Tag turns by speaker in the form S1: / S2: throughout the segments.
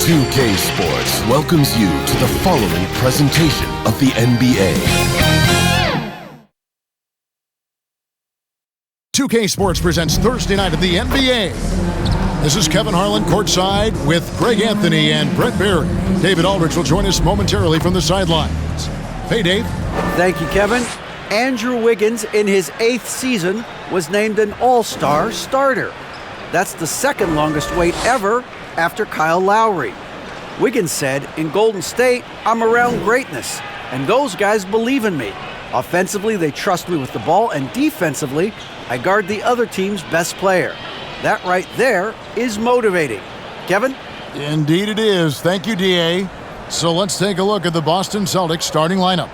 S1: 2K Sports welcomes you to the following presentation of the NBA.
S2: 2K Sports presents Thursday night of the NBA. This is Kevin Harlan courtside with Greg Anthony and Brett Barry. David Aldridge will join us momentarily from the sidelines. Hey, Dave.
S3: Thank you, Kevin. Andrew Wiggins, in his 8th season, was named an All-Star starter. That's the second longest wait ever after Kyle Lowry. Wiggins said, "In Golden State, I'm around greatness, and those guys believe in me. Offensively, they trust me with the ball, and defensively, I guard the other team's best player. That right there is motivating." Kevin?
S2: Indeed it is. Thank you, DA. So let's take a look at the Boston Celtics starting lineup.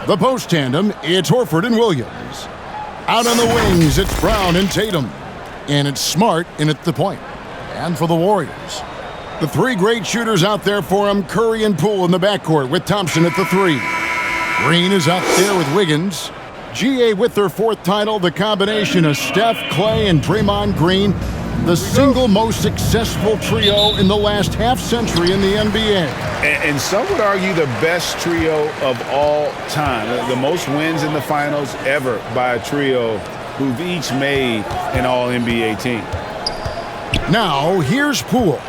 S2: The post tandem, it's Horford and Williams. Out on the wings, it's Brown and Tatum. And it's Smart in at the point. And for the Warriors, the three great shooters out there for him, Curry and Poole in the backcourt with Thompson at the 3. Green is out there with Wiggins. GA with their 4th title, the combination of Steph, Clay, and Draymond Green, the single most successful trio in the last half-century in the NBA.
S4: And some would argue the best trio of all time. The most wins in the finals ever by a trio who've each made an All-NBA team.
S2: Now, here's Poole.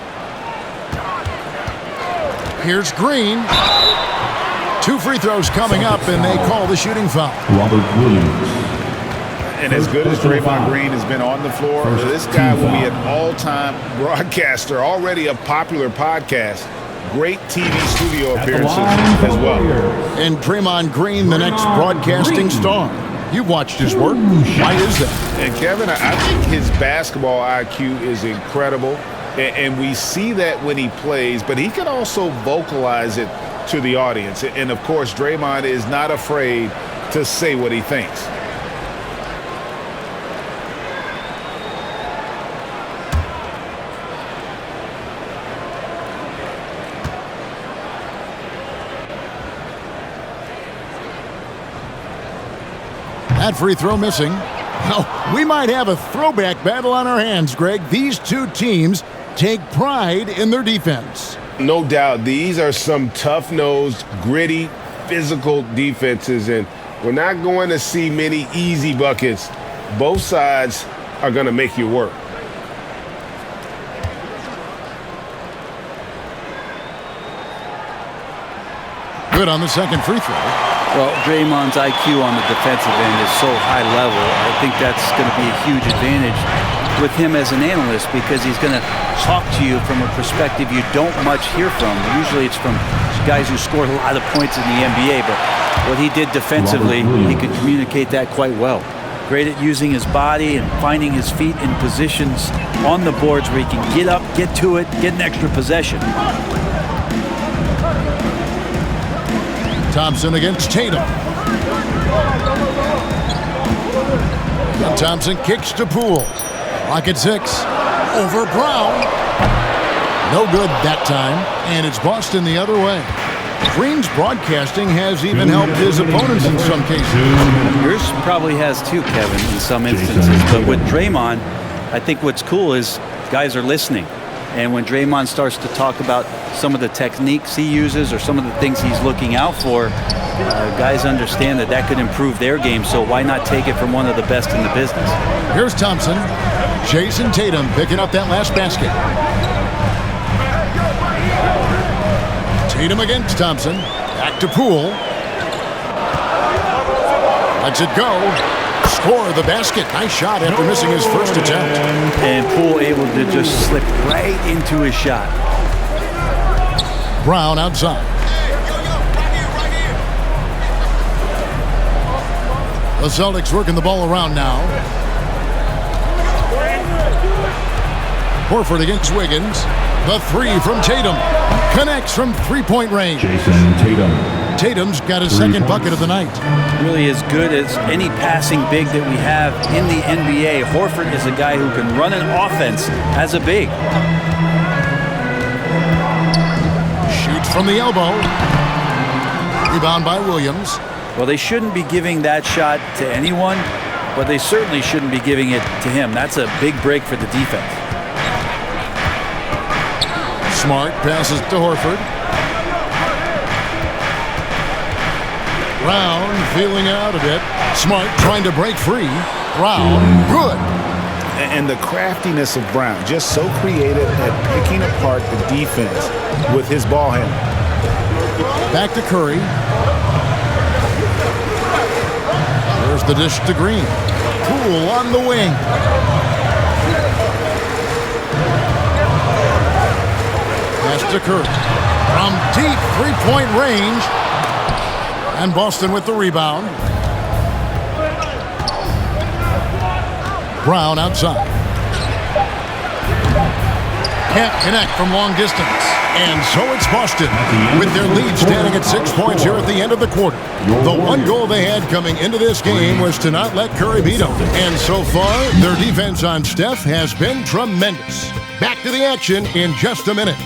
S2: Here's Green. 2 free throws coming up, and they call the shooting foul.
S5: Robert Williams.
S4: And as good as Draymond Green has been on the floor, this guy will be an all-time broadcaster, already a popular podcast. Great TV studio appearances as well.
S2: And Draymond Green, the next broadcasting star. You've watched his work. Why is that?
S4: And Kevin, I think his basketball IQ is incredible. And we see that when he plays, but he can also vocalize it to the audience. And of course, Draymond is not afraid to say what he thinks.
S2: That free throw missing. Well, we might have a throwback battle on our hands, Greg. These two teams take pride in their defense.
S6: No doubt. These are some tough-nosed, gritty, physical defenses, and we're not going to see many easy buckets. Both sides are going to make you work.
S2: Good on the second free throw.
S3: Well, Draymond's IQ on the defensive end is so high level. I think that's going to be a huge advantage with him as an analyst, because he's going to talk to you from a perspective you don't much hear from. Usually it's from guys who scored a lot of points in the NBA, but what he did defensively, he could communicate that quite well. Great at using his body and finding his feet in positions on the boards where he can get up, get to it, get an extra possession.
S2: Thompson against Tatum. And Thompson kicks to Poole. Clock at 6. Over Brown. No good that time. And it's Boston the other way. Green's broadcasting has even helped his opponents in some cases.
S3: Yours probably has too, Kevin, in some instances. But with Draymond, I think what's cool is guys are listening. And when Draymond starts to talk about some of the techniques he uses or some of the things he's looking out for, guys understand that that could improve their game, so why not take it from one of the best in the business?
S2: Here's Thompson. Jason Tatum picking up that last basket. Tatum against Thompson. Back to Poole. Lets it go. Score the basket. Nice shot after missing his first attempt.
S3: And Poole able to just slip right into his shot.
S2: Brown outside. The Celtics working the ball around now. Horford against Wiggins. The 3 from Tatum. Connects from three-point range.
S5: Jason Tatum.
S2: Tatum's got his second bucket of the night.
S3: Really as good as any passing big that we have in the NBA. Horford is a guy who can run an offense as a big.
S2: Shoots from the elbow. Rebound by Williams.
S3: Well, they shouldn't be giving that shot to anyone, but they certainly shouldn't be giving it to him. That's a big break for the defense.
S2: Smart passes to Horford. Brown feeling out a bit. Smart trying to break free. Brown, good.
S4: And the craftiness of Brown, just so creative at picking apart the defense with his ball handling.
S2: Back to Curry. There's the dish to Green. Poole on the wing. Pass to Curry. From deep three-point range. And Boston with the rebound. Brown outside. Can't connect from long distance. And so it's Boston with their lead standing at 6 points here at the end of the quarter. The one goal they had coming into this game was to not let Curry beat them. And so far, their defense on Steph has been tremendous. Back to the action in just a minute.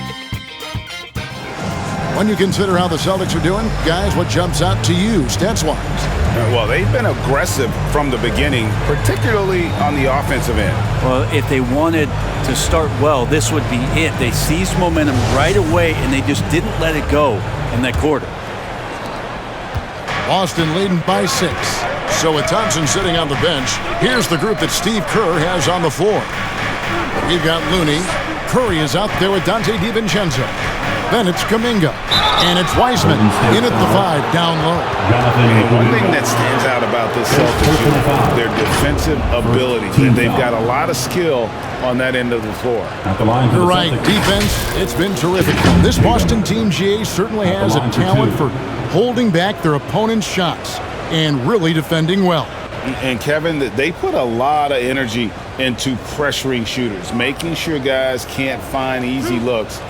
S2: When you consider how the Celtics are doing, guys, what jumps out to you stats-wise?
S4: Well, they've been aggressive from the beginning, particularly on the offensive end.
S3: Well, if they wanted to start well, this would be it. They seized momentum right away, and they just didn't let it go in that quarter.
S2: Boston leading by 6. So with Thompson sitting on the bench, here's the group that Steve Kerr has on the floor. We've got Looney. Curry is out there with Dante DiVincenzo. Then it's Kuminga. And it's Wiseman in at the 5, down low.
S4: And one thing that stands out about this Celtics unit, their defensive ability. They've got a lot of skill on that end of the floor.
S2: You're right. Defense, it's been terrific. This Boston team, GA, certainly has a talent for holding back their opponent's shots and really defending well.
S4: And Kevin, they put a lot of energy into pressuring shooters, making sure guys can't find easy looks.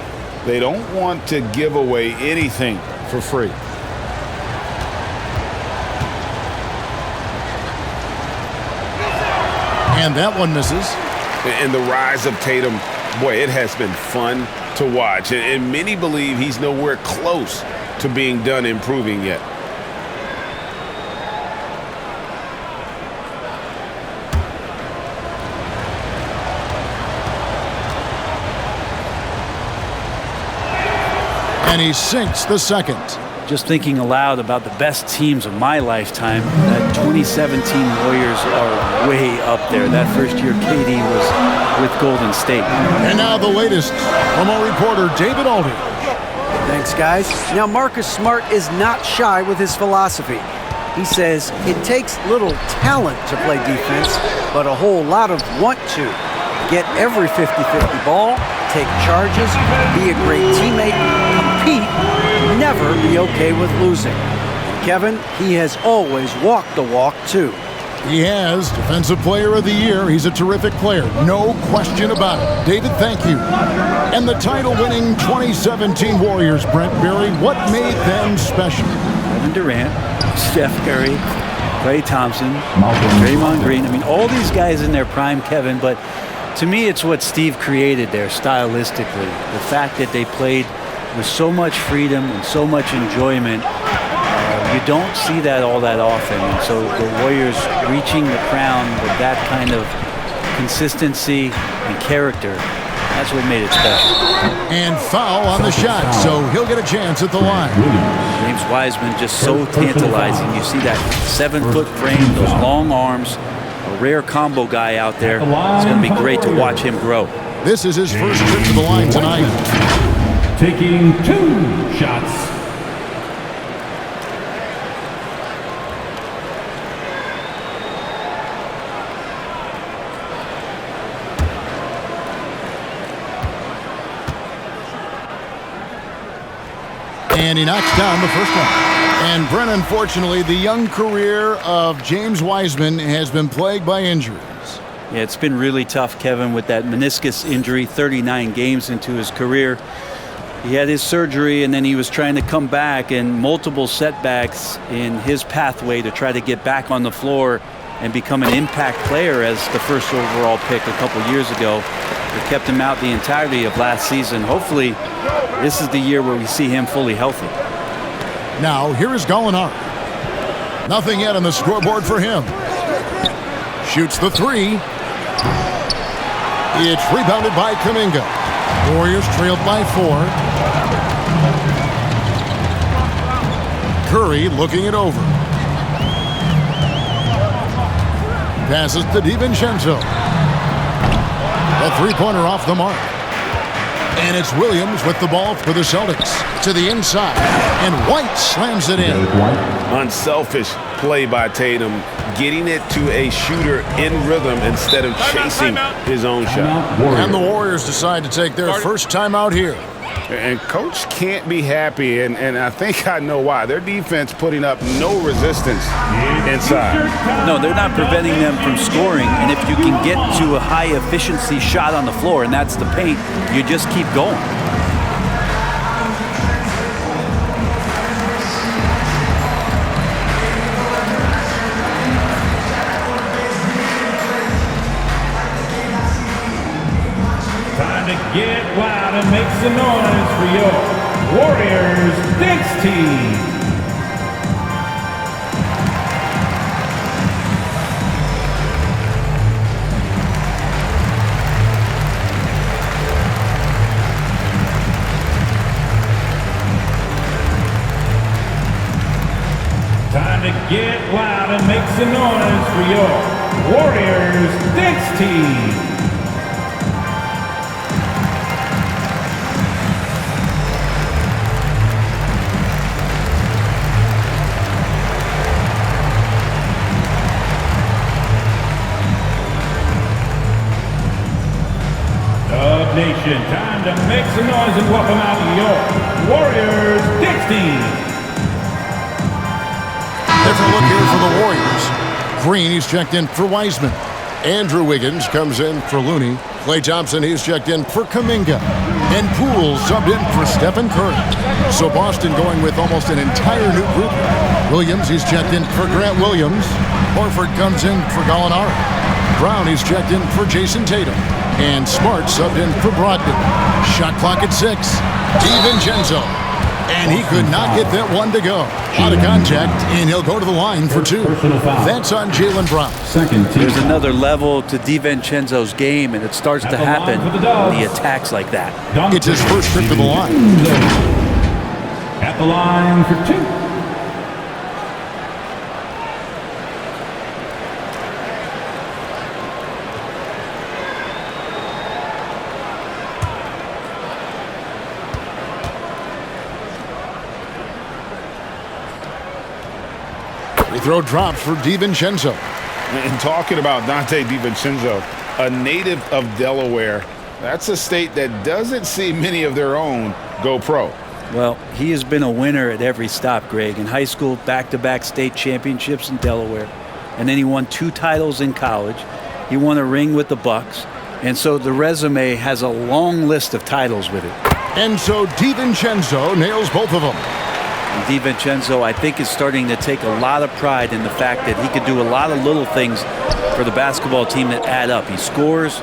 S4: They don't want to give away anything for free.
S2: And that one misses.
S6: And the rise of Tatum, boy, it has been fun to watch. And many believe he's nowhere close to being done improving yet.
S2: And he sinks the second.
S3: Just thinking aloud about the best teams of my lifetime, that 2017 Warriors are way up there. That first year KD was with Golden State.
S2: And now the latest from our reporter, David Aldridge.
S5: Thanks, guys. Now, Marcus Smart is not shy with his philosophy. He says it takes little talent to play defense, but a whole lot of want to. Get every 50-50 ball, take charges, be a great teammate, compete, never be okay with losing. Kevin, he has always walked the walk, too.
S2: He has Defensive Player of the Year. He's a terrific player. No question about it. David, thank you. And the title-winning 2017 Warriors, Brent Berry, what made them special?
S3: Kevin Durant, Steph Curry, Klay Thompson, Draymond Green. I mean, all these guys in their prime, Kevin, but to me, it's what Steve created there stylistically. The fact that they played with so much freedom and so much enjoyment. You don't see that all that often. And so the Warriors reaching the crown with that kind of consistency and character, that's what made it special.
S2: And foul on the shot, so he'll get a chance at the line.
S3: James Wiseman just so tantalizing. You see that 7-foot frame, those long arms. A rare combo guy out there. It's going to be great to watch him grow.
S2: This is his first trip to the line tonight.
S7: Taking 2 shots.
S2: And he knocks down the first one. And Brent, unfortunately, the young career of James Wiseman has been plagued by injuries.
S3: Yeah, it's been really tough, Kevin, with that meniscus injury, 39 games into his career. He had his surgery, and then he was trying to come back, and multiple setbacks in his pathway to try to get back on the floor and become an impact player as the first overall pick a couple years ago. It kept him out the entirety of last season. Hopefully, this is the year where we see him fully healthy.
S2: Now, here is 𝗯𝗲𝗀𝗃. Nothing yet on the scoreboard for him. Shoots the 3. It's rebounded by Kuminga. Warriors trailed by 4. Curry looking it over. Passes to DiVincenzo. A three-pointer off the mark. And it's Williams with the ball for the Celtics. To the inside. And White slams it in.
S6: Unselfish play by Tatum, getting it to a shooter in rhythm instead of chasing his own shot.
S2: And the Warriors decide to take their first timeout here.
S6: And coach can't be happy, and I think I know why. Their defense putting up no resistance inside.
S3: No, they're not preventing them from scoring, and if you can get to a high-efficiency shot on the floor, and that's the paint, you just keep going.
S7: Get loud and make some noise for your Warriors Thanks team. Time to get loud and make some noise for your Warriors Thanks team. Nation, time to make some noise and welcome out your Warriors Knicks team.
S2: Different look here for the Warriors. Green, he's checked in for Wiseman. Andrew Wiggins comes in for Looney. Klay Thompson, he's checked in for Kuminga. And Poole subbed in for Stephen Curry. So Boston going with almost an entire new group. Williams, he's checked in for Grant Williams. Horford comes in for Gallinari. Brown, he's checked in for Jason Tatum. And Smart subbed in for Brogdon. Shot clock at 6. DiVincenzo. And he could not get that one to go. Out of contact, and he'll go to the line for 2. That's on Jaylen Brown.
S3: There's another level to DiVincenzo's game, and it starts to happen when he attacks like that.
S2: It's his first trip to the line.
S7: At the line for 2.
S2: Throw drops for DiVincenzo.
S4: And talking about Dante DiVincenzo, a native of Delaware, that's a state that doesn't see many of their own go pro.
S3: Well, he has been a winner at every stop, Greg. In high school, back-to-back state championships in Delaware. And then he won 2 titles in college. He won a ring with the Bucks. And so the resume has a long list of titles with it.
S2: And so DiVincenzo nails both of them.
S3: DiVincenzo, I think, is starting to take a lot of pride in the fact that he could do a lot of little things for the basketball team that add up. He scores, he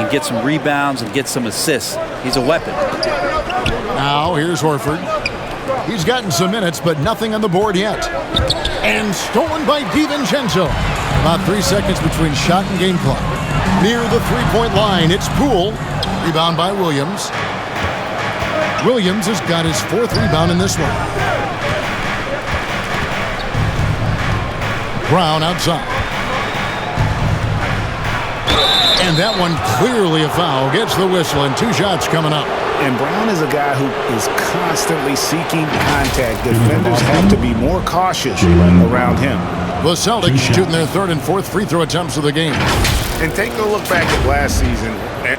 S3: can get some rebounds, and get some assists. He's a weapon.
S2: Now, here's Horford. He's gotten some minutes, but nothing on the board yet. And stolen by DiVincenzo. About 3 seconds between shot and game clock. Near the three-point line, it's Poole. Rebound by Williams. Williams has got his 4th rebound in this one. Brown outside. And that one clearly a foul. Gets the whistle and 2 shots coming up.
S4: And Brown is a guy who is constantly seeking contact. Defenders have to be more cautious around him.
S2: The Celtics shooting their 3rd and 4th free throw attempts of the game.
S4: And take a look back at last season,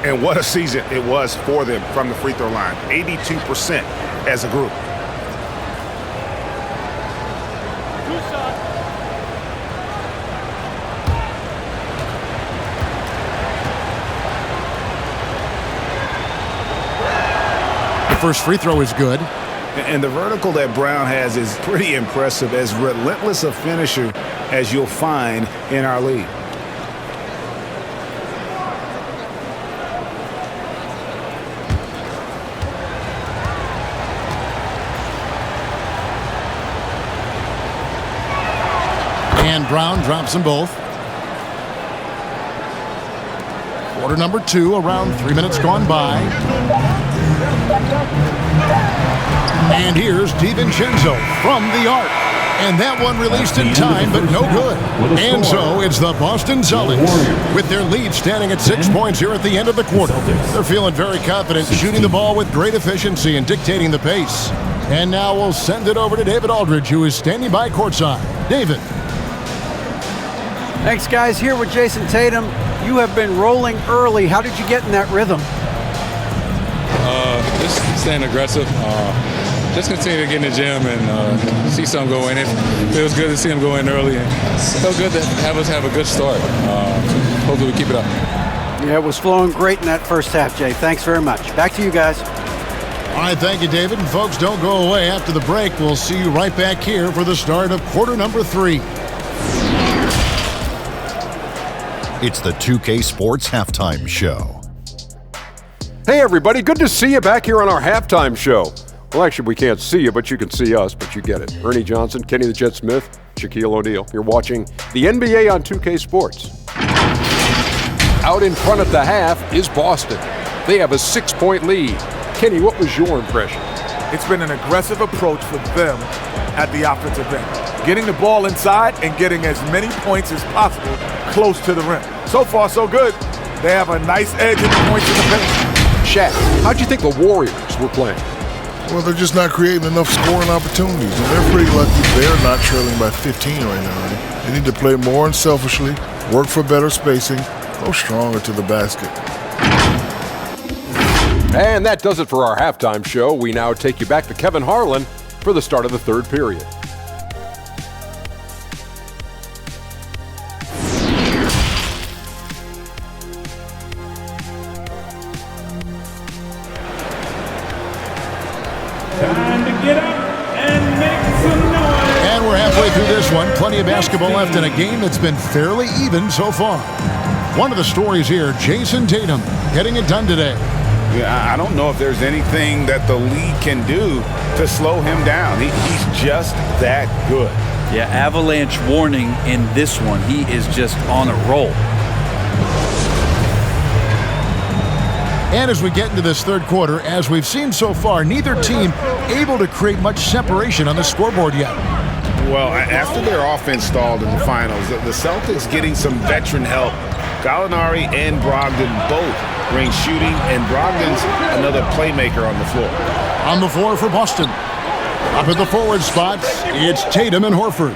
S4: and what a season it was for them from the free throw line. 82% as a group.
S2: First free throw is good.
S4: And the vertical that Brown has is pretty impressive, as relentless a finisher as you'll find in our league.
S2: And Brown drops them both. Quarter number 2, around 3 minutes gone by. And here's DiVincenzo from the arc. And that one released in time, but no good. And so it's the Boston Celtics with their lead standing at 6 points here at the end of the quarter. They're feeling very confident, shooting the ball with great efficiency and dictating the pace. And now we'll send it over to David Aldridge, who is standing by courtside. David.
S5: Thanks, guys. Here with Jason Tatum. You have been rolling early. How did you get in that rhythm?
S8: Just staying aggressive. Just continue to get in the gym and see something go in. It feels good to see him go in early, and it feels good to have us have a good start. Hopefully we keep it up.
S5: Yeah, it was flowing great in that first half, Jay. Thanks very much. Back to you guys.
S2: All right, thank you, David. And folks, don't go away. After the break, we'll see you right back here for the start of quarter number 3.
S9: It's the 2K Sports Halftime Show.
S10: Hey, everybody. Good to see you back here on our halftime show. Well, actually, we can't see you, but you can see us, but you get it. Ernie Johnson, Kenny the Jet Smith, Shaquille O'Neal. You're watching the NBA on 2K Sports. Out in front at the half is Boston. They have a 6-point lead. Kenny, what was your impression?
S11: It's been an aggressive approach for them at the offensive end. Getting the ball inside and getting as many points as possible close to the rim. So far, so good. They have a nice edge in the points in the paint.
S10: Shaq, how'd you think the Warriors were playing?
S12: Well, they're just not creating enough scoring opportunities, and they're pretty lucky they're not trailing by 15 right now. They need to play more unselfishly, work for better spacing, go stronger to the basket.
S10: And that does it for our halftime show. We now take you back to Kevin Harlan for the start of the third period.
S7: Time to get up and make some noise.
S2: And we're halfway through this one. Plenty of basketball left in a game that's been fairly even so far. One of the stories here, Jason Tatum getting it done today.
S4: Yeah, I don't know if there's anything that the league can do to slow him down. He's just that good.
S3: Yeah, avalanche warning in this one. He is just on a roll.
S2: And as we get into this third quarter, as we've seen so far, neither team able to create much separation on the scoreboard yet.
S4: Well, after their offense stalled in the finals, the Celtics getting some veteran help. Gallinari and Brogdon both bring shooting, and Brogdon's another playmaker on the floor.
S2: On the floor for Boston. Up at the forward spots, it's Tatum and Horford.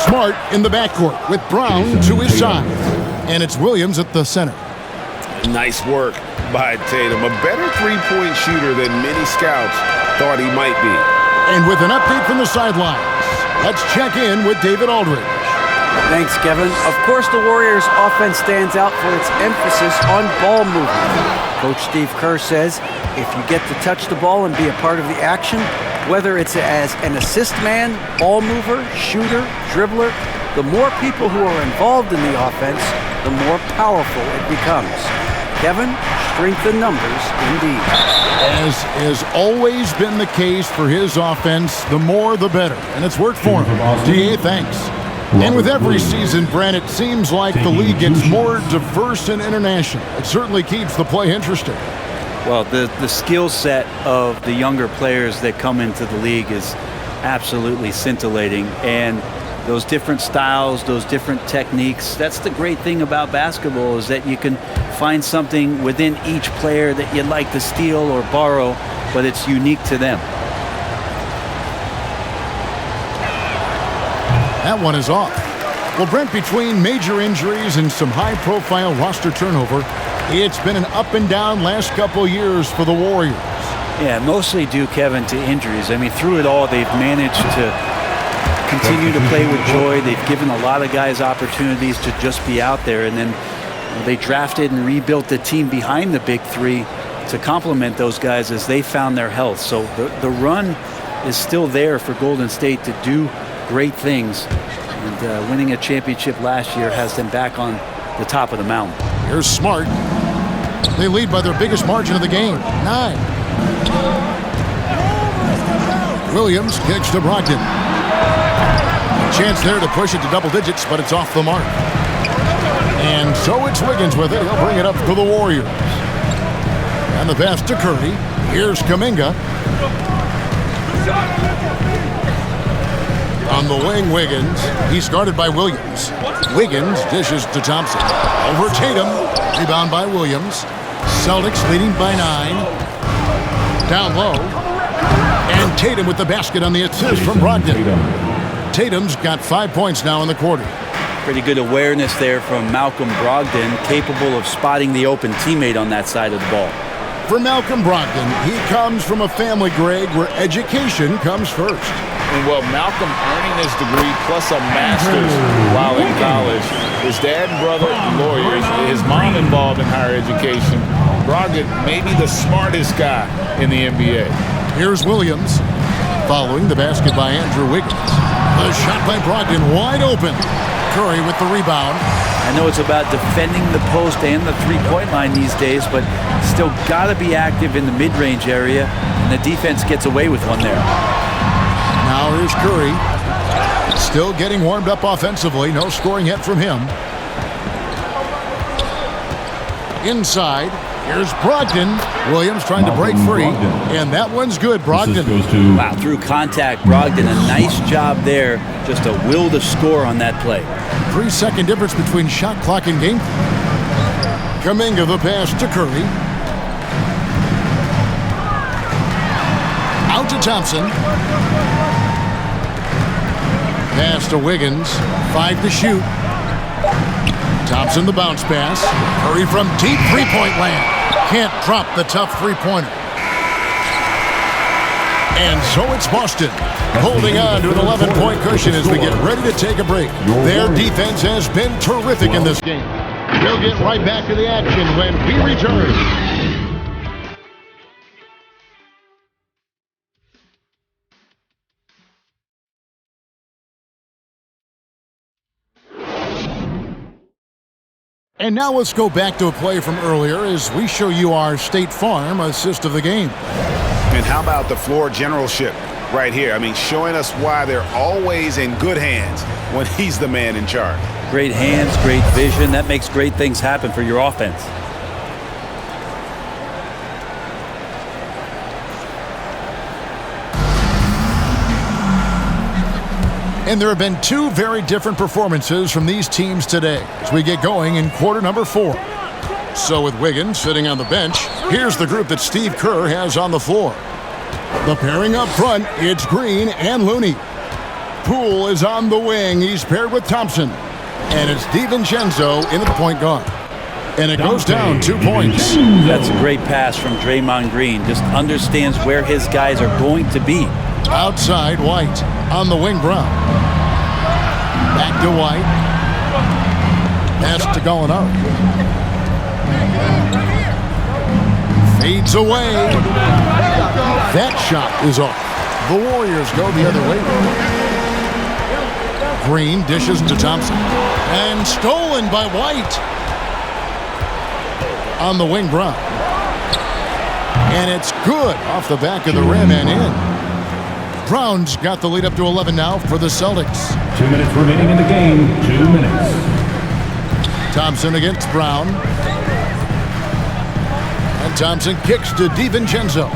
S2: Smart in the backcourt with Brown to his side. And it's Williams at the center.
S4: Nice work by Tatum. A better three-point shooter than many scouts thought he might be.
S2: And with an update from the sidelines, let's check in with David Aldridge.
S5: Thanks, Kevin. Of course, the Warriors' offense stands out for its emphasis on ball movement. Coach Steve Kerr says if you get to touch the ball and be a part of the action, whether it's as an assist man, ball mover, shooter, dribbler, the more people who are involved in the offense, the more powerful it becomes. Kevin, strength in numbers indeed.
S2: As has always been the case for his offense, the more the better. And it's worked for him. DA, thanks. And with every season, Brent, it seems like the league gets more diverse and international. It certainly keeps the play interesting.
S3: Well, the skill set of the younger players that come into the league is absolutely scintillating. And those different styles, those different techniques, that's the great thing about basketball, is that you can find something within each player that you'd like to steal or borrow, but it's unique to them.
S2: That one is off. Well, Brent, between major injuries and some high-profile roster turnover, it's been an up-and-down last couple years for the Warriors.
S3: Yeah, mostly due, Kevin, to injuries. I mean, through it all, they've managed to continue to play with joy. They've given a lot of guys opportunities to just be out there, and then they drafted and rebuilt the team behind the big three to complement those guys as they found their health. So the run is still there for Golden State to do great things, and winning a championship last year has them back on the top of the mountain.
S2: Here's Smart. They lead by their biggest margin of the game, 9. Williams kicks to Brogdon. A chance there to push it to double digits, but it's off the mark. And so it's Wiggins with it. He'll bring it up for the Warriors. And the pass to Curry. Here's Kuminga. On the wing, Wiggins. He's guarded by Williams. Wiggins dishes to Thompson. Over Tatum. Rebound by Williams. Celtics leading by 9. Down low. And Tatum with the basket on the assist from Brogdon. Tatum's got 5 points now in the quarter.
S3: Pretty good awareness there from Malcolm Brogdon, capable of spotting the open teammate on that side of the ball.
S2: For Malcolm Brogdon, he comes from a family, Greg, where education comes first.
S4: And well, Malcolm earning his degree plus a master's while in college. His dad and brother lawyers, his mom involved in higher education. Brogdon may be the smartest guy in the NBA.
S2: Here's Williams following the basket by Andrew Wiggins. The shot by Brogdon wide open. Curry with the rebound.
S3: I know it's about defending the post and the three-point line these days, but still got to be active in the mid-range area, and the defense gets away with one there.
S2: Now here's Curry. Still getting warmed up offensively. No scoring yet from him. Inside. Here's Brogdon. Williams trying to break free. And that one's good, Brogdon.
S3: Wow, through contact, Brogdon, a nice job there. Just a will to score on that play.
S2: 3-second difference between shot clock and game clock. Kuminga the pass to Curry. Out to Thompson. Pass to Wiggins. 5 to shoot. Thompson the bounce pass. Curry from deep three-point land. Can't drop the tough three-pointer. And so it's Boston holding on to an 11-point cushion as we get ready to take a break. Their defense has been terrific in this game. We'll get right back to the action when we return. And now let's go back to a play from earlier as we show you our State Farm assist of the game.
S4: And how about the floor generalship right here? I mean, showing us why they're always in good hands when he's the man in charge.
S3: Great hands, great vision. That makes great things happen for your offense.
S2: And there have been two very different performances from these teams today as we get going in quarter number 4. So with Wiggins sitting on the bench, here's the group that Steve Kerr has on the floor. The pairing up front, it's Green and Looney. Poole is on the wing. He's paired with Thompson. And it's DiVincenzo in the point guard. And it goes down 2 points.
S3: That's a great pass from Draymond Green. Just understands where his guys are going to be.
S2: Outside, White. On the wing, Brown. Back to White. Pass to 𝗲𝗄𝗯. Fades away. That shot is off. The Warriors go the other way. Green dishes to Thompson. And stolen by White. On the wing, Brown. And it's good off the back of the rim and in. Brown's got the lead up to 11 now for the Celtics.
S7: 2 minutes remaining in the game. 2 minutes.
S2: Thompson against Brown. And Thompson kicks to DiVincenzo.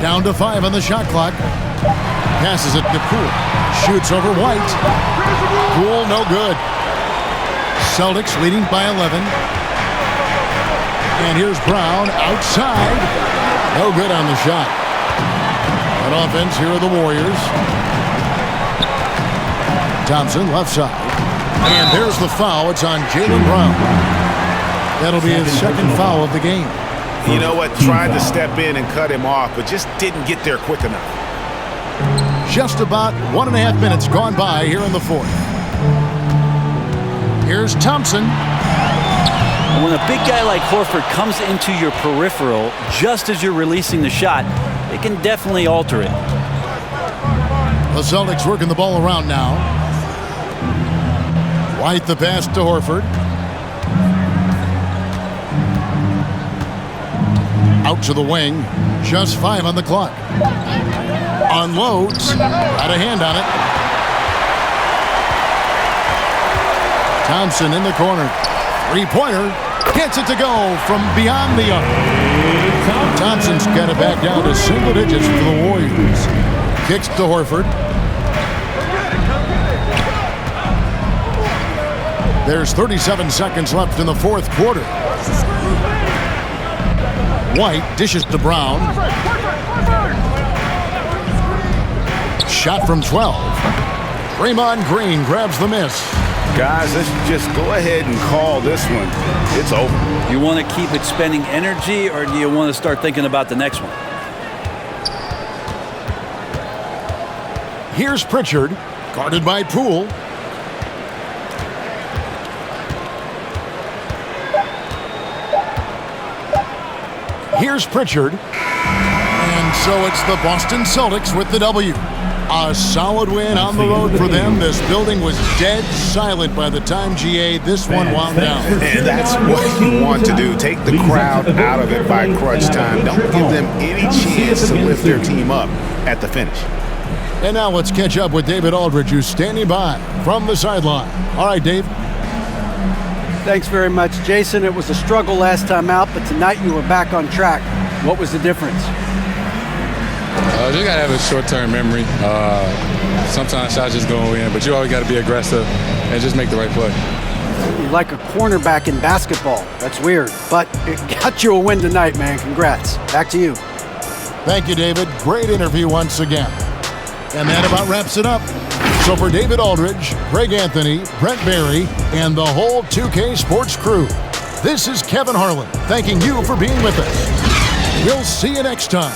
S2: Down to 5 on the shot clock. Passes it to Poole. Shoots over White. Poole no good. Celtics leading by 11. And here's Brown outside. No good on the shot. On offense, here are the Warriors. Thompson left side. And there's the foul. It's on Jaylen Brown. That'll be his second foul of the game.
S4: You know what? Tried to step in and cut him off, but just didn't get there quick enough.
S2: Just about 1.5 minutes gone by here in the fourth. Here's Thompson.
S3: When a big guy like Horford comes into your peripheral just as you're releasing the shot, it can definitely alter it.
S2: The Celtics working the ball around now. White the pass to Horford. Out to the wing. Just 5 on the clock. Unloads. Got a hand on it. Thompson in the corner. Three-pointer. Gets it to go from beyond the arc. Thompson's got it back down to single digits for the Warriors. Kicks to Horford. There's 37 seconds left in the fourth quarter. White dishes to Brown. Shot from 12. Draymond Green grabs the miss.
S4: Guys, let's just go ahead and call this one. It's over.
S3: You want to keep expending energy, or do you want to start thinking about the next one?
S2: Here's Pritchard, guarded by Poole. Here's Pritchard. And so it's the Boston Celtics with the W. A solid win on the road for them. This building was dead silent by the time, GA, this one wound down.
S4: And that's what you want to do. Take the crowd out of it by crunch time. Don't give them any chance to lift their team up at the finish.
S2: And now let's catch up with David Aldridge, who's standing by from the sideline. All right, Dave.
S5: Thanks very much, Jason. It was a struggle last time out, but tonight you were back on track. What was the difference?
S8: Just got to have a short-term memory. Sometimes shots just go in, but you always got to be aggressive and just make the right play.
S5: You're like a cornerback in basketball. That's weird, but it got you a win tonight, man. Congrats. Back to you.
S2: Thank you, David. Great interview once again. And that about wraps it up. So for David Aldridge, Greg Anthony, Brent Barry, and the whole 2K Sports crew, this is Kevin Harlan thanking you for being with us. We'll see you next time.